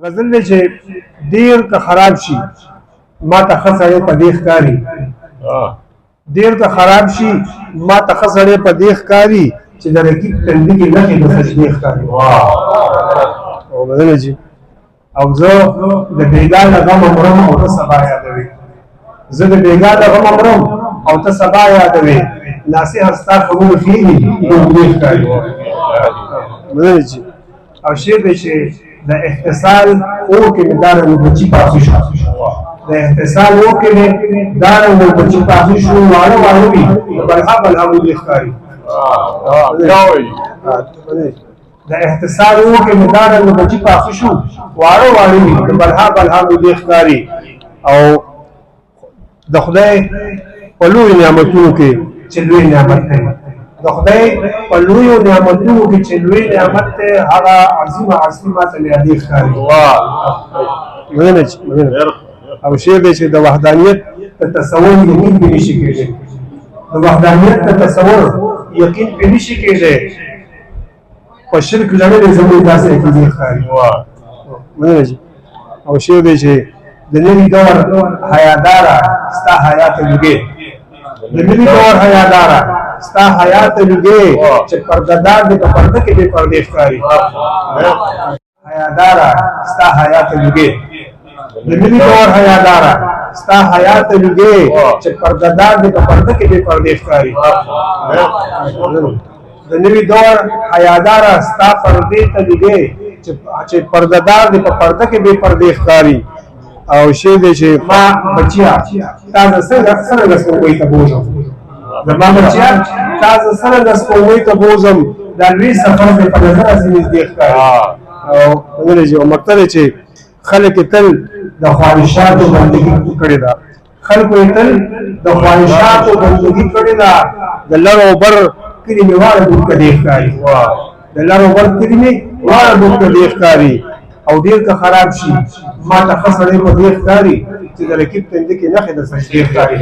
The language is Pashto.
غزل دی چې ډیر که خراب شي ما ته ښه سړی په دې ښکاري ډیر که خراب شي ما ته ښه سړی په دې ښکاري چې د رقیب تندي کې نښې د سجدې ښکاري غزل جي او زه د بېګا له غمه مرم او ته سبا یادوې زه د بېګا له غمه مرم او ته سبا یادوې ناصحه ستا خبرو ښې دي اوږدې ښکاري غزل جي او شعر دی چې د احتسال او کې مې دارنګ بچي پاخه شو د احتسال او کې مې دارنګ بچي پاخه شو واړه واړه وي د بلها بلها مې ښکاري د احتسال او کې مې دارنګ بچي پاخه شو واړه واړه وي د بلها بلها مې ښکاري او د خدای په لوی نعمتونو کې چې لوی نعمت دی د خدای په لویو نعمتونو کې چې لوی نعمت دی هغه عظیمه اصلي ماته مې یادې ښکاري او شعر دی چې د وحدانیت ته تصور یقین پرې نشي کېدی د وحدانیت ته تصور یقین پرې نشي کېدی په شرک لړلې زموږ داسې عقیدې ښکاري او شعر دی چې د نوي دور حیاداره ستا حیات لږې د نوي دور حیاداره ستا حیات لږې چې پردهدار دی په پرده کې بې پردې ښکاري حیاداره ستا حیات لږې د نوي دور حیاداره ستا حیات لږې چې پردهدار دی په پرده کې بې پردې ښکاري د نوي دور حیاداره ستا پردې ته لږې چې پردهدار دی په پرده کې بې پردې ښکاري او شی دی چې ما بچیا تا زه څرنګه سپوږمۍ ته بوځم زما بچیا تا زه څرنګه سپوږمۍ ته بوځم دا لوی سفر دی په نظر هسې نږدې ښکاري او مقصد دی چې خلک یې تل د خواهشاتو بندګي کړې ده خلکو یې تل د خواهشاتو بندګي کړې ده د لر او بر کلي مې واړه ډوب کډې ښکاري د لر او بر کلي مې واړه ډوب کډې ښکاري او ډیر که خراب شي ما ته ښه سړی په دې ښکاري چې د رقیب تندي کې نښې د سجدې ښکاري